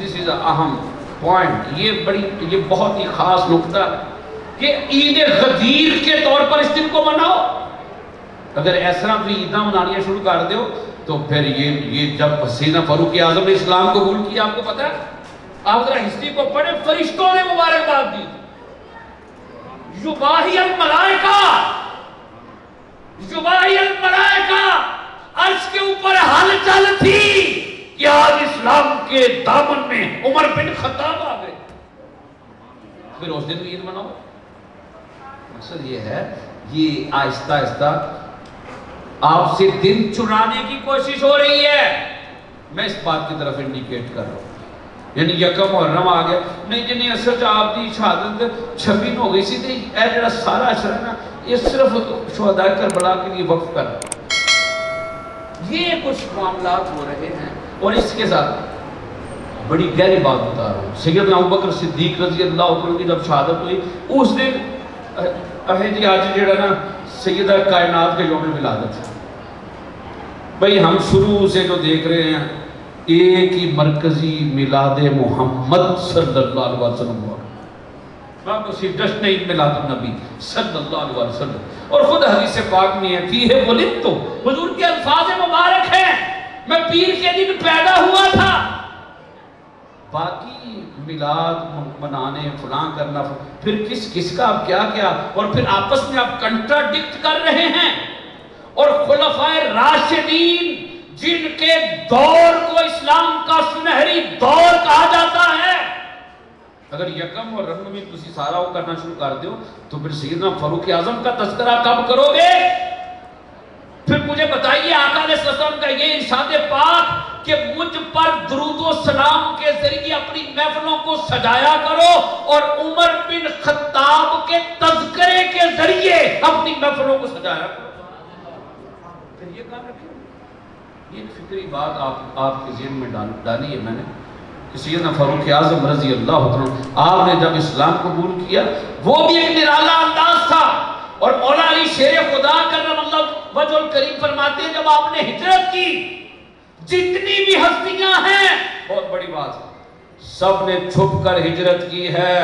دس از اہم پوائنٹ، یہ بہت ہی خاص نقطہ کہ عید غدیر کے طور پر اس دن کو مناؤ۔ اگر ایسا بھی عیداں منانیاں شروع کر دیو تو پھر یہ جب سیدنا فاروق اعظم نے اسلام قبول کیا، آپ کو پتا ہے، آپ ذرا ہسٹری کو پڑھیں، فرشتوں نے مبارکباد دی، یباہی الملائکہ، یباہی الملائکہ، عرش کے اوپر ہلچل تھی کہ آج اسلام کے دامن میں عمر بن خطاب آ گئے۔ پھر اس دن بھی عید مناؤ۔ مقصد یہ ہے، یہ آہستہ آہستہ آپ سے دن چرانے کی کوشش ہو رہی ہے۔ میں اس بات کی طرف انڈیکیٹ کر رہا ہوں، یعنی یکم محرم آ گیا، نہیں جنہیں اصل آپ دی شہادت 26 ہو گئی سی تھی، اے جڑا سارا عشرہ نا یہ صرف شہداء کربلا کے لیے وقف کر رہا ہے۔ یہ کچھ معاملات ہو رہے ہیں، اور اس کے ساتھ بڑی گہری بات بتا رہا ہوں، سیدنا ابوبکر صدیق رضی اللہ عنہ کی جب شہادت ہوئی، اس دن جی آج جڑا نا سیدہ کائنات کے یوم ولادت ہے۔ بھئی ہم شروع سے جو دیکھ رہے ہیں ایک ہی مرکزی میلاد محمد صلی اللہ علیہ وسلم ہوا، باقی صرف جشن عید میلاد النبی صلی اللہ علیہ وسلم، اور خود حدیث پاک میں ہے فیہ ولدت، حضور کے الفاظ مبارک ہیں میں پیر کے دن پیدا ہوا تھا۔ باقی میلاد منانے فلاں کرنا، پھر کس کا اب کیا اور پھر آپس میں آپ کنٹراڈکٹ کر رہے ہیں۔ اور خلفائے راشدین جن کے دور کو اسلام کا سنہری دور کہا جاتا ہے، اگر یکم اور رنگ میں تسی سارا وہ کرنا شروع کر دیو تو پھر سیدنا فاروق اعظم کا تذکرہ کب کرو گے؟ پھر مجھے بتائیے آقا علیہ السلام کا یہ ارشاد پاک کہ مجھ پر درود و سلام کے ذریعے اپنی محفلوں کو سجایا کرو، اور عمر بن خطاب کے تذکرے کے ذریعے اپنی محفلوں کو سجایا کرو۔ پھر یہ کام رکھیں، یہ فکری بات آپ کے ذہن میں ڈالی ہے میں نے کہ سیدنا فاروق اعظم رضی اللہ عنہ آپ نے جب اسلام قبول کیا، وہ بھی ایک نرالا انداز تھا، اور مولا علی شیر خدا کرم اللہ وجہ الکریم فرماتے ہیں جب آپ نے ہجرت کی، جتنی بھی ہستیاں ہیں، بہت بڑی بات ہے، سب نے چھپ کر ہجرت کی ہے،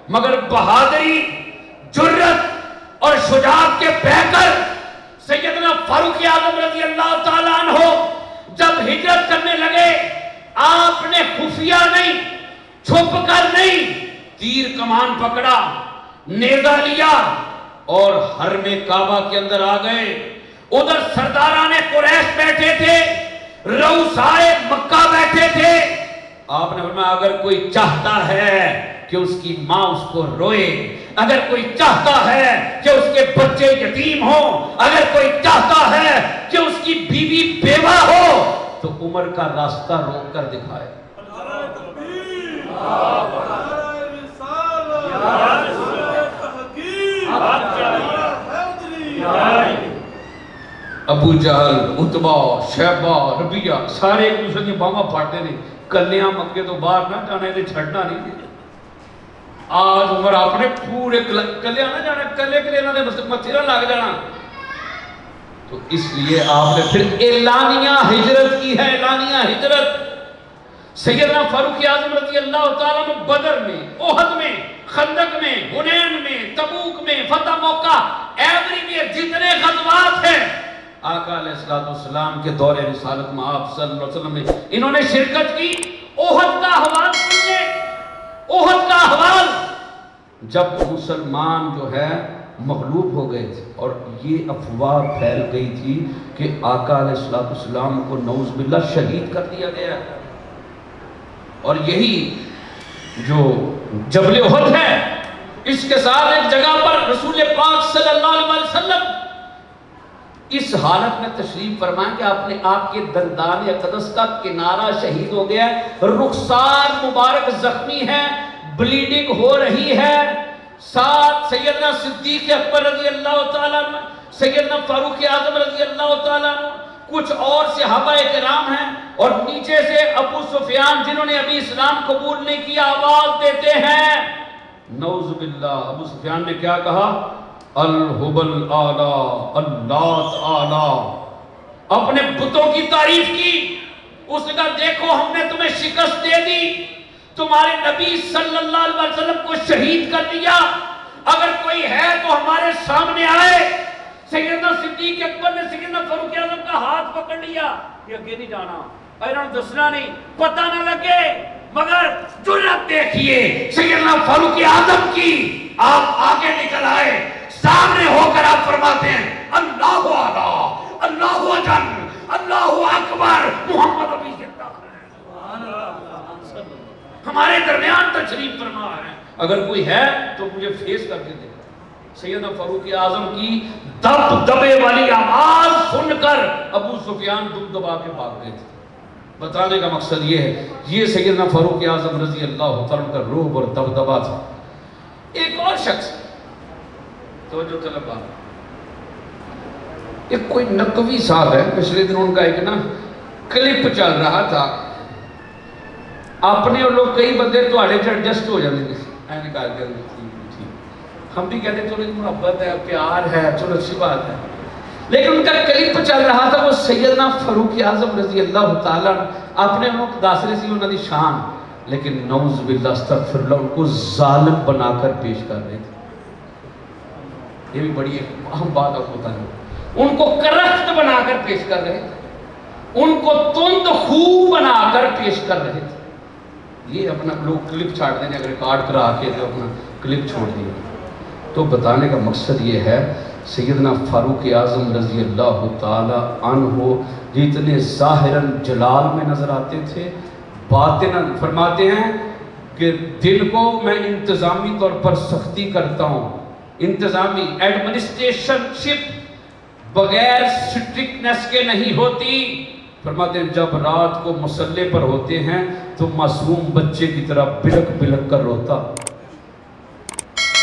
مگر بہادری، جرت اور شجاعت کے پیکر سیدنا فاروق اعظم رضی اللہ تعالیٰ عنہ جب ہجرت کرنے لگے، آپ نے خفیہ نہیں، چھپ کر نہیں، تیر کمان پکڑا، نیزہ لیا اور حرم کعبہ کے اندر آ گئے۔ ادھر سرداران قریش بیٹھے تھے، رؤسائے مکہ بیٹھے تھے۔ آپ نے فرمایا اگر کوئی چاہتا ہے کہ اس کی ماں اس کو روئے، اگر کوئی چاہتا ہے کہ اس کے بچے یتیم ہوں، اگر کوئی چاہتا ہے کہ اس کی بیوی بیوہ ہو، تو عمر کا راستہ روک کر دکھائے۔ ابو جہل، عتبہ، شیبہ، ربیہ سارے ایک دوسرے کی باہماں پھاڑتے نہیں، کلیاں مکے تو باہر نہ جانے دے، چھڑنا نہیں دے۔ آج عمر آپ نے پورے کلیاں نہ جانا، کلے کے لیے نہ دے مچھرہ لگ جانا، تو اس لیے آپ نے پھر اعلانیہ ہجرت کی ہے، اعلانیہ ہجرت۔ سیدنا فاروق اعظم رضی اللہ تعالیٰ عنہ بدر میں، احد میں، خندق میں، حنین میں، تبوک میں، فتح موقع، ایوری جتنے غزوات ہیں، آقا علیہ السلام کے دور رسالت میں آپ صلی اللہ علیہ وسلم نے انہوں نے شرکت کی۔ احد کا احوال سنیے، احد کا احوال، جب مسلمان جو ہے مغلوب ہو گئے تھے اور یہ افواہ پھیل گئی تھی کہ آقا علیہ السلام کو نعوذ باللہ شہید کر دیا گیا، اور یہی جو جبل احد ہے، اس کے ساتھ ایک جگہ پر رسول پاک صلی اللہ علیہ وسلم اس حالت میں تشریف فرمائیں کہ آپ کے دندان اقدس کا کنارہ شہید ہو گیا ہے، رخسار مبارک زخمی ہے، بلیڈنگ ہو رہی ہے، ساتھ سیدنا صدیق اکبر رضی اللہ تعالیٰ عنہ، سیدنا فاروق اعظم رضی اللہ تعالیٰ عنہ، کچھ اور صحابہ کرام ہیں، اور نیچے سے ابو سفیان جنہوں نے ابھی اسلام قبول نہیں کیا آواز دیتے ہیں، نعوذ باللہ۔ ابو سفیان نے کیا کہا؟ الہبل آلہ، اللات آلہ، اپنے بتوں کی تعریف کی۔ اس نے کہا دیکھو ہم نے تمہیں شکست دے دی، تمہارے نبی صلی اللہ علیہ وسلم کو شہید کر دیا، اگر کوئی ہے تو ہمارے سامنے آئے۔ سیدنا صدیق اکبر نے سیدنا فاروق اعظم کا ہاتھ پکڑ لیا، یہ اگے نہیں جانا، انہوں نے دسنا نہیں، پتہ نہ لگے، مگر جرأت دیکھیے سیدنا فاروق اعظم کی۔ آپ آگے نکل آئے، سامنے ہو کر آپ فرماتے ہیں اللہ اعلیٰ، اللہ اجل، اللہ اکبر، محمد ابھی زندہ ہے، ہمارے درمیان تشریف فرما ہے، اگر کوئی ہے تو مجھے فیس کر کے دے۔ سیدنا فاروق اعظم کی دب دبے والی آواز سن کر ابو سفیان دب دبا کے بھاگ گئے تھے۔ بتانے کا مقصد یہ ہے، یہ سیدنا فاروق اعظم رضی اللہ تعالیٰ کا روب اور دبدبا تھا۔ ایک اور شخص توجہ طلباء، ایک کوئی نقوی صاحب ہے، پچھلے دن ان کا ایک نا کلپ چل رہا تھا، اپنے اور لوگ کئی بندے تو آڑے ایڈجسٹ ہو جاتے ہیں، میں نے کہا کہ ہم بھی کہتے ہیں چلو محبت ہے، پیار ہے، چلو اچھی بات ہے، لیکن ان کا کلپ چل رہا تھا، وہ سیدنا فاروق اعظم رضی اللہ تعالیٰ اپنے انہوں کو داسرے سی انہوں نے شان، لیکن نعوذ باللہ استغفر اللہ ان کو ظالم بنا کر پیش کر رہے تھے۔ یہ بھی بڑی ایک اہم بات آپ کو بتانا، ان کو کرخت بنا کر پیش کر رہے تھے، ان کو تند خو بنا کر پیش کر رہے تھے۔ یہ اپنا لوگ کلپ چھاڑ دیں، اگر ریکارڈ کرا کے تو اپنا کلپ چھوڑ دیا۔ تو بتانے کا مقصد یہ ہے سیدنا فاروق اعظم رضی اللہ تعالی عنہ جتنے ظاہراً جلال میں نظر آتے تھے، باطناً فرماتے ہیں کہ دل کو میں انتظامی طور پر سختی کرتا ہوں، انتظامی ایڈمنسٹریشن شپ بغیر سٹرکٹنس کے نہیں ہوتی۔ فرماتے ہیں جب رات کو مسلح پر ہوتے ہیں تو معصوم بچے کی طرح بلک بلک کر روتا۔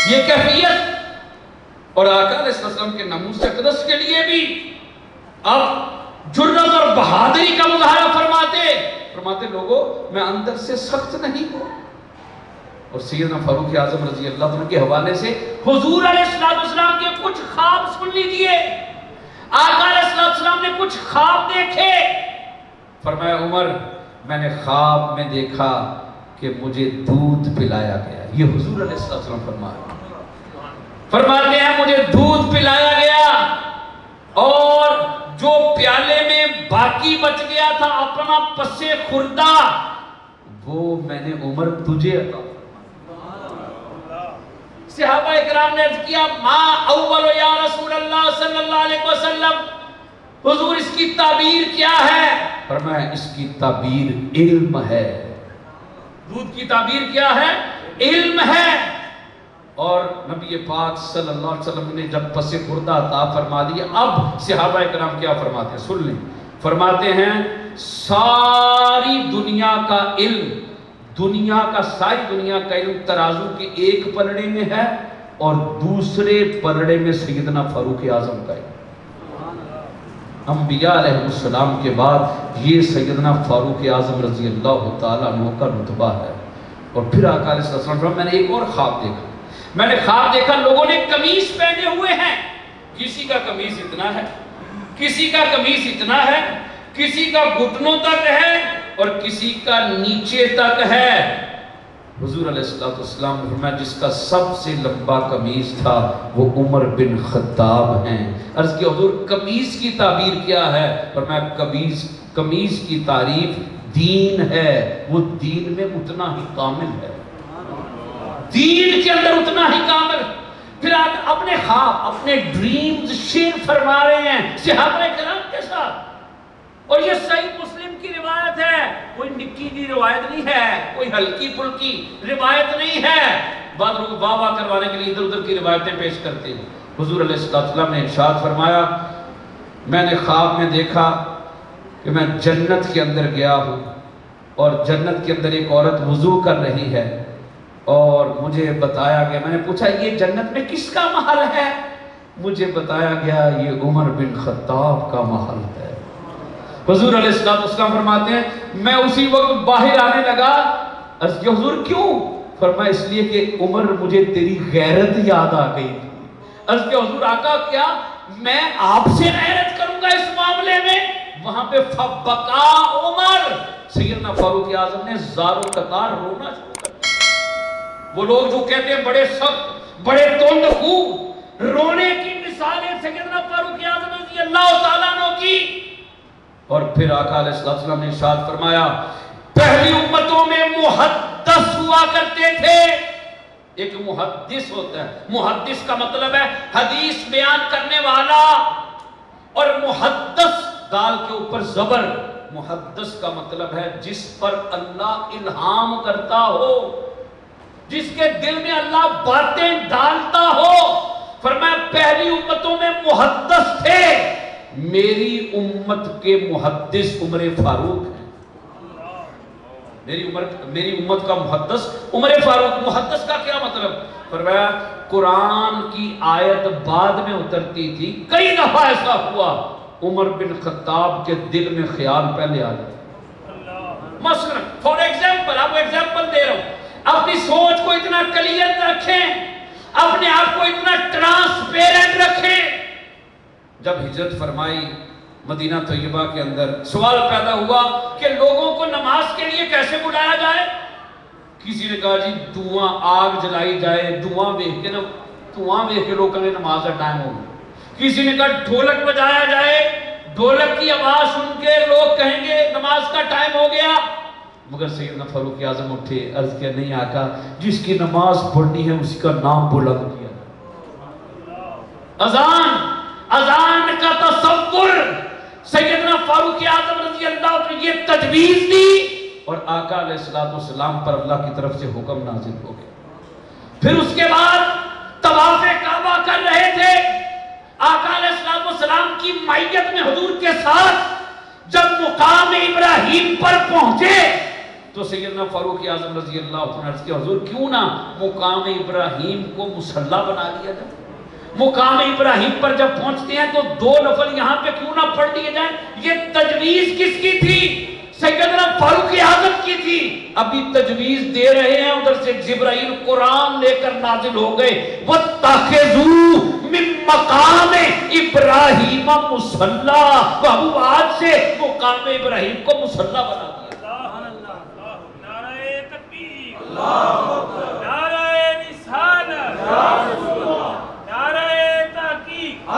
یہ کیفیت اور آقا علیہ السلام کے ناموس اقدس کے لیے بھی اب جرأت اور بہادری کا مظاہرہ فرماتے لوگوں میں اندر سے سخت نہیں ہوں۔ اور سیدنا فاروق اعظم رضی اللہ عنہ کے حوالے سے حضور علیہ السلام کے کچھ خواب سن لیجئے، آقا علیہ السلام نے کچھ خواب دیکھے۔ فرمایا عمر میں نے خواب میں دیکھا کہ مجھے دودھ پلایا گیا، یہ حضور علیہ السلام فرماتے ہیں مجھے دودھ پلایا گیا، اور جو پیالے میں باقی بچ گیا تھا اپنا پسے خوردہ وہ میں نے عمر تجھے عطا فرمایا۔ صحابہ اکرام نے عرض کیا ما اول یا رسول اللہ صلی اللہ علیہ وسلم، حضور اس کی تعبیر کیا ہے؟ فرمایا اس کی تعبیر علم ہے۔ دودھ کی تعبیر کیا ہے؟ علم ہے۔ اور نبی پاک صلی اللہ علیہ وسلم نے جب پس خوردہ عطا فرما دیا، اب صحابہ اکرام کیا فرماتے ہیں سن لیں، فرماتے ہیں ساری دنیا کا علم، ساری دنیا کا علم ترازو کے ایک پلڑے میں ہے اور دوسرے پلڑے میں سیدنا فاروق اعظم کا علم۔ انبیاء علیہ السلام کے بعد یہ سیدنا فاروق اعظم رضی اللہ تعالیٰ عنہ کا رتبہ ہے۔ اور پھر آقا علیہ السلام میں نے ایک اور خواب دیکھا، میں نے خواب دیکھا لوگوں نے قمیص پہنے ہوئے ہیں، کسی کا قمیص اتنا ہے، کسی کا قمیص اتنا ہے، کسی کا گھٹنوں تک ہے اور کسی کا نیچے تک ہے۔ حضور علیہ السلام نے فرمایا جس کا سب سے لمبا قمیص تھا وہ عمر بن خطاب ہیں۔ عرض کہ حضور قمیص کی تعبیر کیا ہے؟ فرمایا قمیص کی تعریف دین ہے، وہ دین میں اتنا ہی کامل ہے، دین کے اندر اتنا ہی کامل۔ پھر آپ اپنے خواب اپنے ڈریمز شیئر فرما رہے ہیں صحابہ کرام کے ساتھ، اور یہ صحیح مسلم کی روایت ہے، کوئی نکی دی روایت نہیں ہے، کوئی ہلکی پھلکی روایت نہیں ہے۔ بعض لوگ واہ واہ کروانے کے لیے ادھر ادھر کی روایتیں پیش کرتے ہیں۔ حضور علیہ السلام نے ارشاد فرمایا میں نے خواب میں دیکھا کہ میں جنت کے اندر گیا ہوں اور جنت کے اندر ایک عورت وضو کر رہی ہے، اور مجھے بتایا گیا، میں نے پوچھا یہ جنت میں کس کا محل ہے؟ مجھے بتایا گیا یہ عمر بن خطاب کا محل ہے۔ حضور علیہ السلام فرماتے ہیں میں اسی وقت باہر آنے لگا، عرض کیا حضور کیوں؟ فرمایا اس لیے کہ عمر مجھے تیری غیرت یاد آ گئی تھی۔ عرض کیا حضور آقا کیا میں آپ سے غیرت کروں گا اس معاملے میں؟ وہاں پہ فبکا عمر، سیدنا فاروق اعظم نے زاروں قطار رونا شروع کر دیا۔ وہ لوگ جو کہتے ہیں بڑے سخت، بڑے تند خو، رونے کی مثالیں سیدنا فاروق اعظم رضی اللہ تعالیٰ عنہ کی۔ اور پھر آقا علیہ السلام نے ارشاد فرمایا پہلی امتوں میں محدث ہوا کرتے تھے۔ ایک محدث ہوتا ہے، محدث کا مطلب ہے حدیث بیان کرنے والا، اور محدث دال کے اوپر زبر، محدث کا مطلب ہے جس پر اللہ الہام کرتا ہو، جس کے دل میں اللہ باتیں ڈالتا ہو۔ فرمایا پہلی امتوں میں محدث تھے، میری امت کے محدث عمر فاروق ہیں۔ میری امت کا محدث عمر فاروق۔ محدث کا کیا مطلب؟ فرمایا قرآن کی آیت بعد میں اترتی تھی، کئی دفعہ ایسا ہوا عمر بن خطاب کے دل میں خیال پہلے آ جاتا۔ مثلا فور ایگزامپل، آپ کو ایگزامپل دے رہا ہوں، اپنی سوچ کو اتنا کلیئر رکھیں، اپنے آپ کو اتنا ٹرانسپیرنٹ رکھیں۔ جب ہجرت فرمائی مدینہ طیبہ کے اندر، سوال پیدا ہوا کہ لوگوں کو نماز کے لیے کیسے بلایا جائے؟ کسی نے کہا جی دھواں آگ جلائی جائے، دھواں دیکھ کے لوگ کہیں نماز کا ٹائم ہو گیا۔ کسی نے کہا ڈھولک بجایا جائے، ڈھولک کی آواز سن کے لوگ کہیں گے نماز کا ٹائم ہو گیا۔ مگر سیدنا فاروق اعظم اٹھے، عرض کیا نہیں آقا، جس کی نماز پڑھنی ہے اسی کا نام بلند کیا۔ اذان کا تصور سیدنا فاروق اعظم رضی اللہ عنہ نے یہ تجویز دی، اور آقا علیہ السلام پر اللہ کی طرف سے حکم نازل ہو گیا۔ پھر اس کے بعد طواف کعبہ کر رہے تھے، آقا علیہ السلام کی معیت میں حضور کے ساتھ جب مقام ابراہیم پر پہنچے تو سیدنا فاروق اعظم رضی اللہ عنہ نے عرض کیا حضور کیوں نہ مقام ابراہیم کو مصلی بنا لیا جائے؟ مقام ابراہیم پر جب پہنچتے ہیں تو 2 نفل یہاں پہ کیوں نہ پڑھ لیے جائیں؟ یہ تجویز کس کی تھی؟ سیدنا فاروق اعظم کی تھی۔ ابھی تجویز دے رہے ہیں، ادھر سے جبرائیل قرآن لے کر نازل ہو گئے، وَاتَّخِذُوا مِن مَقَامِ ابراہیم مصلی، بہو آج سے مقام ابراہیم کو مصلی بنا دیا۔ نعرہ تکبیر، نعرہ رسالت، نعرہ تحقیق۔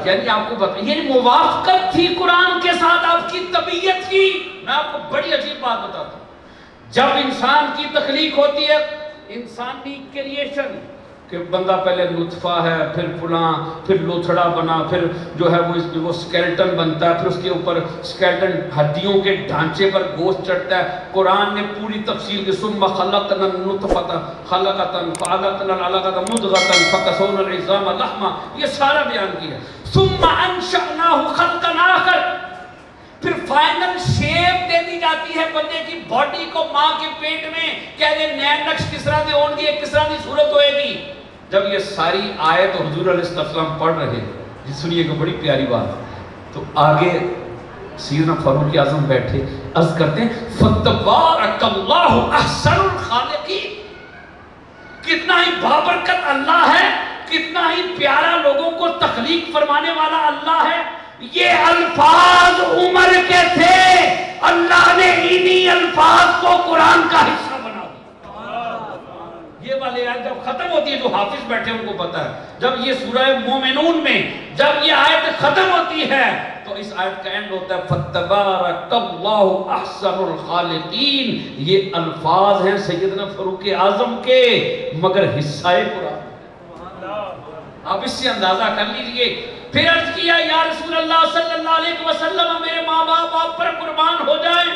یعنی آپ کو بتائیں یہ موافقت تھی قرآن کے ساتھ آپ کی طبیعت کی۔ میں آپ کو بڑی عجیب بات بتاتا ہوں، جب انسان کی تخلیق ہوتی ہے، انسانی کریشن، کہ بندہ پہلے نطفہ ہے، پھر فلاں، پھر لوتھڑا بنا، پھر جو ہے وہ سکیلٹن بنتا ہے، پھر اس کے اوپر سکیلٹن ہڈیوں کے ڈھانچے پر گوشت چڑھتا ہے۔ قرآن نے پوری تفصیل کی ثم خلقنا النطفۃ خلقۃ فعلقنا العلقۃ مضغۃ فکسونا العظام لحما، یہ سارا بیان کیا۔ ثم انشأناہ خلقا آخر، پھر فائنل شیپ دے دی جاتی ہے بندے کی باڈی کو ماں کے پیٹ میں، کہہ دے نئے نقش کس طرح دے ہون گے، کس طرح دی صورت ہوئے گی۔ جب یہ ساری آیت حضور علیہ السلام پڑھ رہے، جی سنیے کہ بڑی پیاری بات، تو آگے سیدنا فاروق اعظم بیٹھے، عرض کرتے ہیں فَتَبَارَكَ اللَّهُ أَحْسَنُ الْخَالِقِينَ، کتنا ہی بابرکت اللہ ہے، کتنا ہی پیارا لوگوں کو تخلیق فرمانے والا اللہ ہے۔ یہ الفاظ عمر کے تھے، اللہ نے انہی الفاظ کو قرآن کا حصہ بنا دیا۔ یہ والے آیت جب ختم ہوتی ہے، جو حافظ بیٹھے ان کو پتا ہے، جب یہ سورہ مومنون میں جب یہ آیت ختم ہوتی ہے تو اس آیت کا اینڈ ہوتا ہے فَتَبَارَكَ اللَّهُ أَحْسَنُ الْخَالِقِينَ۔ یہ الفاظ ہیں سیدنا فاروق اعظم کے، مگر حصہ قرآن۔ آپ اس سے اندازہ کر لیجئے۔ پھر عرض کیا یا رسول اللہ صلی اللہ علیہ وسلم میرے ماں باپ آپ پر قربان ہو جائیں۔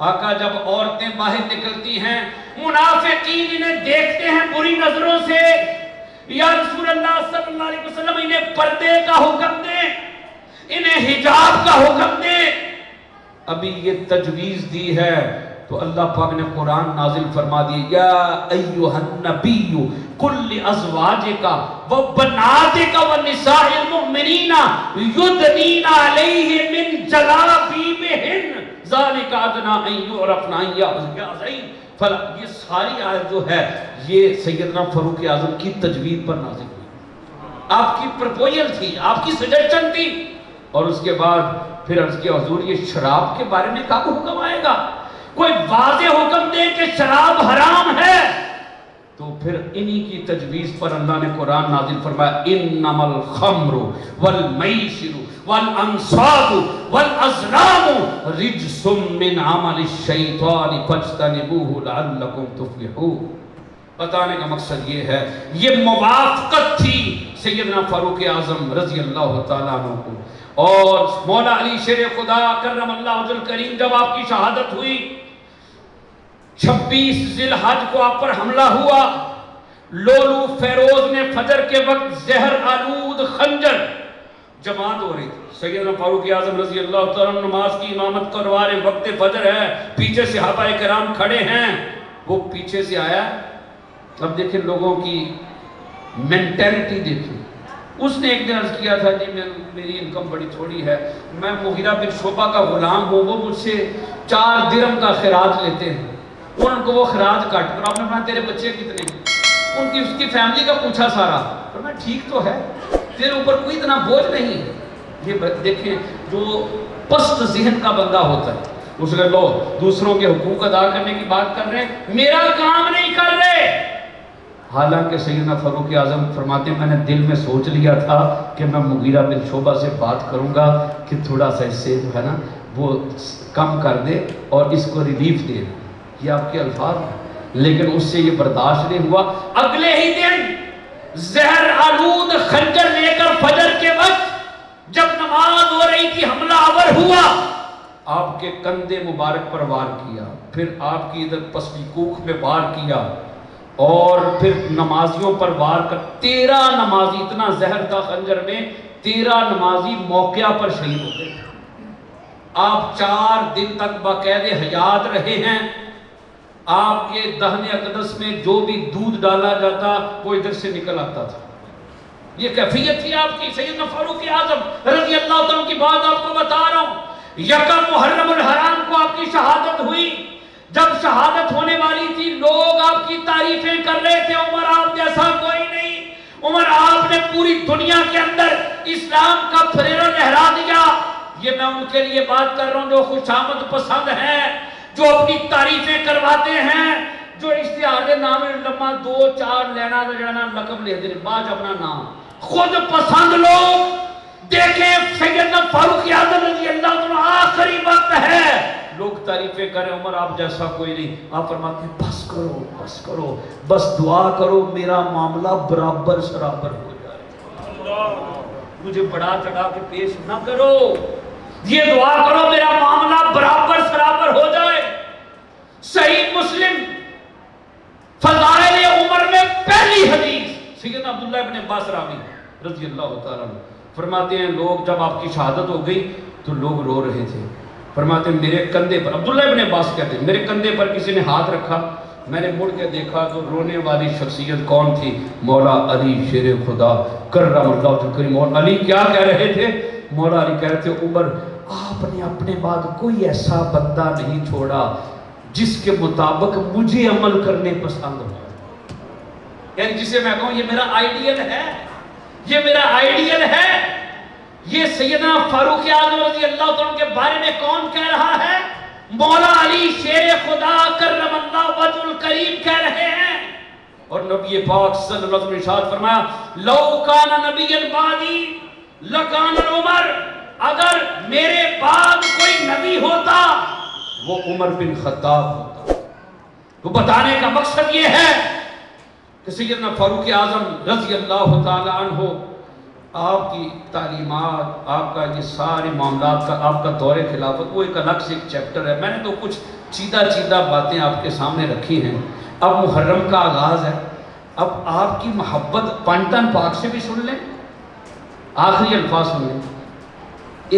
آقا جب عورتیں باہر نکلتی ہیں، منافقین انہیں دیکھتے ہیں بری نظروں سے، یا رسول اللہ صلی اللہ علیہ وسلم انہیں پردے کا حکم دیں، انہیں حجاب کا حکم دیں۔ ابھی یہ تجویز دی ہے تو اللہ پاک نے قرآن نازل فرما دی، یا ایہا النبی کل ازواجک و بناتک و نساء المؤمنین یدنین علیہ من جلابیبہن ذالک ادنی ان یعرفن ان یعزین۔ یہ ساری آیت جو ہے یہ سیدنا فاروق اعظم کی تجوید پر نازل ہوئی، آپ کی پرپوزل تھی، آپ کی سجیشن تھی۔ اور اس کے بعد پھر عرض کیا حضور یہ شراب کے بارے میں کب حکم آئے گا؟ کوئی واضح حکم دے کہ شراب حرام ہے تو پھر انہی کی تجویز پر اللہ نے قرآن نازل فرمایا انما الخمر والمیسر والانصاب والازلام رجس من عمل الشیطان فاجتنبوه لعلکم تفلحون۔ بتانے کا مقصد یہ ہے، یہ موافقت تھی سیدنا فاروق اعظم رضی اللہ تعالیٰ عنہ کو اور مولا علی شیر خدا کرم اللہ وجہ الکریم جب آپ کی شہادت ہوئی 26 ذی الحج کو آپ پر حملہ ہوا، لولو فیروز نے فجر کے وقت زہر آلود خنجر جماعت ہو رہی تھی، سیدنا فاروق اعظم رضی اللہ تعالیٰ عنہ نماز کی امامت کروا رہے، وقت فجر ہے، پیچھے صحابہ کرام کھڑے ہیں، وہ پیچھے سے آیا۔ اب دیکھیں لوگوں کی مینٹیلٹی دیکھیں، اس نے ایک دن عرض کیا تھا جی میری انکم بڑی تھوڑی ہے، میں مغیرہ بن شعبہ کا غلام ہوں، وہ مجھ سے 4 درہم کا خراج لیتے ہیں، ان کو وہ خراج کاٹ کر آپ نے فرمایا تیرے بچے کتنے ہیں؟ ان کی اس کی فیملی کا پوچھا سارا، فرمایا ٹھیک تو ہے، تیرے اوپر کوئی اتنا بوجھ نہیں۔ یہ دیکھیں جو پست ذہن کا بندہ ہوتا ہے، اس نے لو دوسروں کے حقوق ادا کرنے کی بات کر رہے ہیں، میرا کام نہیں کر رہے۔ حالانکہ سیدنا فاروق اعظم فرماتے ہیں میں نے دل میں سوچ لیا تھا کہ میں مغیرہ بن شعبہ سے بات کروں گا کہ تھوڑا سا اس سے جو ہے نا وہ کم کر دے اور اس کو ریلیف دے، یہ آپ کے الفاظ ہیں، لیکن اس سے یہ برداشت نہیں ہوا۔ اگلے ہی دن زہر آلود خنجر لے کر فجر کے وقت جب نماز ہو رہی تھی حملہ آور ہوا، آپ کے کندھے مبارک پر وار کیا، پھر آپ کی ادھر پسلی کوکھ میں وار کیا اور پھر نمازیوں پر وار کر 13 نمازی، اتنا زہر تھا خنجر میں، 13 نمازی موقع پر شہید ہو گئے۔ آپ 4 دن تک باقاعدہ حیات رہے ہیں، آپ کے دہن اقدس میں جو بھی دودھ ڈالا جاتا وہ ادھر سے نکل آتا تھا۔ یہ کیفیت تھی آپ کی۔ سیدنا فاروق اعظم رضی اللہ تعالیٰ کی بات آپ کو بتا رہا ہوں، یکم محرم الحرام کو آپ کی شہادت ہوئی، جب شہادت ہونے والی تھی لوگ آپ کی تعریفیں کر رہے تھے، عمر آپ جیسا کوئی نہیں، عمر آپ نے پوری دنیا کے اندر اسلام کا پھریرا لہرا دیا۔ یہ میں ان کے لیے بات کر رہا ہوں جو خوشامد پسند ہیں، جو اپنی تعریفیں کرواتے ہیں، جو اشتہار نام لما 2-4 لینا جڑنا لقب لے دیں باج اپنا نام، خود پسند لوگ۔ دیکھیں سیدنا فاروق اعظم رضی اللہ عنہ آخری وقت ہے، لوگ تعریفیں کریں عمر آپ جیسا کوئی نہیں، آپ فرماتے ہیں بس کرو بس کرو، بس دعا کرو میرا معاملہ برابر سرابر ہو جائے، مجھے بڑا چڑھا کے پیش نہ کرو، یہ دعا کرو میرا معاملہ برابر سرابر ہو جائے۔ صحیح مسلم فضائل عمر میں پہلی حدیث سیدنا عبداللہ ابن عباس راوی رضی اللہ تعالیٰ عنہ فرماتے ہیں لوگ جب آپ کی شہادت ہو گئی تو لوگ رو رہے تھے، فرماتے ہیں میرے کندھے پر، عبداللہ ابن عباس کہتے ہیں میرے کندھے پر کسی نے ہاتھ رکھا، میں نے مڑ کے دیکھا تو رونے والی شخصیت کون تھی؟ مولا علی شیر خدا کرم اللہ وجہ الکریم۔ اور علی کیا کہہ رہے تھے؟ مولا علی کہہ رہے تھے عمر آپ نے اپنے بعد کوئی ایسا بندہ نہیں چھوڑا جس کے مطابق مجھے عمل کرنے پسند ہو، یعنی جسے میں کہوں یہ میرا آئیڈیل ہے، یہ میرا آئیڈیل ہے۔ یہ سیدنا فاروق اعظم رضی اللہ عنہ کے بارے میں کون کہہ رہا ہے؟ مولا علی شیر خدا کرم اللہ وجہ الکریم کہہ رہے ہیں۔ اور نبی پاک صلی اللہ علیہ وسلم نے ارشاد فرمایا لو کان نبی بعدی لکان عمر، اگر میرے بعد کوئی نبی ہوتا وہ عمر بن خطاب ہوتا۔ تو بتانے کا مقصد یہ ہے کہ سیدنا فاروق اعظم رضی اللہ تعالی عنہ آپ کی تعلیمات، آپ کا یہ سارے معاملات کا، آپ کا دور خلافت وہ ایک الگ سے ایک چیپٹر ہے۔ میں نے تو کچھ چیدہ باتیں آپ کے سامنے رکھی ہیں۔ اب محرم کا آغاز ہے، اب آپ کی محبت پانٹن پاک سے بھی سن لیں، آخری الفاظ سن لیں۔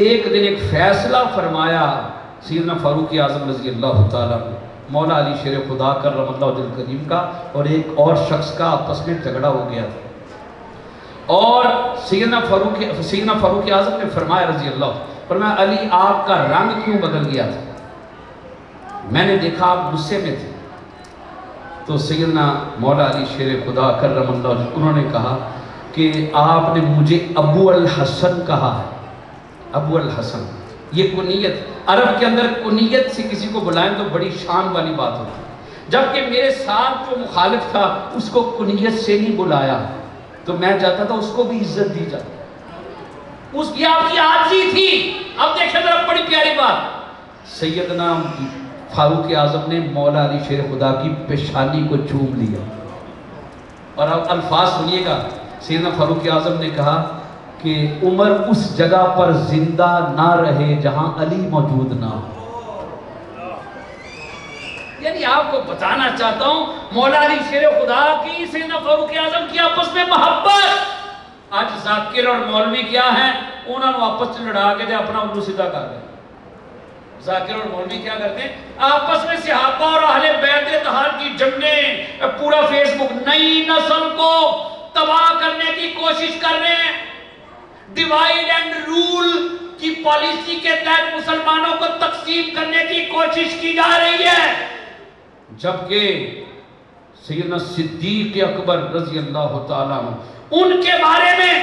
ایک دن ایک فیصلہ فرمایا سیدنا فاروق اعظم رضی اللہ تعالیٰ عنہ، مولا علی شیر خدا کرم اللہ وجہ الکریم کا اور ایک اور شخص کا آپس میں جھگڑا ہو گیا تھا، اور سیدنا فاروق اعظم نے فرمایا رضی اللہ، فرمایا علی آپ کا رنگ کیوں بدل گیا تھا؟ میں نے دیکھا آپ غصے میں تھے۔ تو سیدنا مولا علی شیر خدا کرم اللہ وجہ، انہوں نے کہا کہ آپ نے مجھے ابو الحسن کہا ہے، ابو الحسن، یہ کنیت عرب کے اندر کنیت سے کسی کو بلائیں تو بڑی شان والی بات ہوتی ہے، جبکہ میرے ساتھ جو مخالف تھا اس کو کنیت سے نہیں بلایا تو میں چاہتا تھا اس کو بھی عزت دی جائے، اس کی آپ کی عاجزی تھی۔ اب دیکھیں ذرا بڑی پیاری بات، سیدنا فاروق اعظم نے مولا علی شیر خدا کی پیشانی کو چوم لیا، اور اب الفاظ سنیے گا، سیدنا فاروق اعظم نے کہا کہ عمر اس جگہ پر زندہ نہ رہے جہاں علی موجود نہ ہو۔ یعنی آپ کو بتانا چاہتا ہوں مولا علی شیر خدا کی سیدنا فاروق اعظم کی آپس میں محبت۔ آج ذاکر اور مولوی کیا ہیں، انہوں نے آپس میں لڑا کے اپنا الو سیدھا کر رہے ہیں۔ ذاکر اور مولوی کیا کرتے ہیں، آپس میں صحابہ اور اہل بیت اطہار کی جنگیں، پورا فیس بک نئی نسل کو تباہ کرنے کی کوشش کر رہے ہیں، ڈیوائیڈ اینڈ رول کی پالیسی کے تحت مسلمانوں کو تقسیم کرنے کی کوشش کی جا رہی ہے، جبکہ سیدنا صدیق اکبر رضی اللہ تعالیٰ عنہ، ان کے بارے میں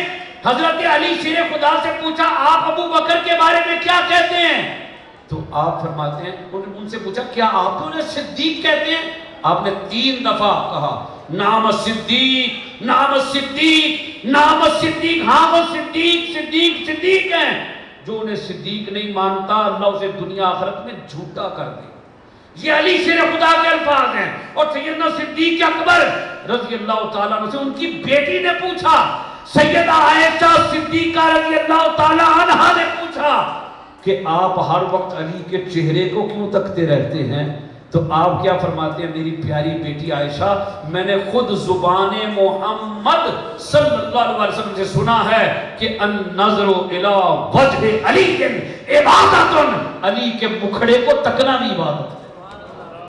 حضرت علی شیر خدا سے پوچھا آپ ابو بکر کے بارے میں کیا کہتے ہیں، تو آپ فرماتے ہیں، ان سے پوچھا کیا آپ انہیں صدیق کہتے ہیں، آپ نے 3 دفعہ کہا نام صدیق، نام صدیق، نام صدیق، ہاں وہ صدیق صدیق صدیق ہیں۔ جو انہیں صدیق نہیں مانتا اللہ اسے دنیا آخرت میں جھوٹا کر دے۔ یہ علی شیر خدا کے الفاظ ہیں۔ اور سیدنا صدیق اکبر رضی اللہ تعالیٰ عنہ سے ان کی بیٹی نے پوچھا، سیدہ عائشہ صدیقہ رضی اللہ تعالیٰ عنہا نے پوچھا کہ آپ ہر وقت علی کے چہرے کو کیوں تکتے رہتے ہیں، تو آپ کیا فرماتے ہیں، میری پیاری بیٹی عائشہ، میں نے خود زبان محمد صلی اللہ علیہ وسلم سے سنا ہے کہ النظر الی وجہ علی عبادت، علی کے مکھڑے کو تکنا بھی عبادت ہے۔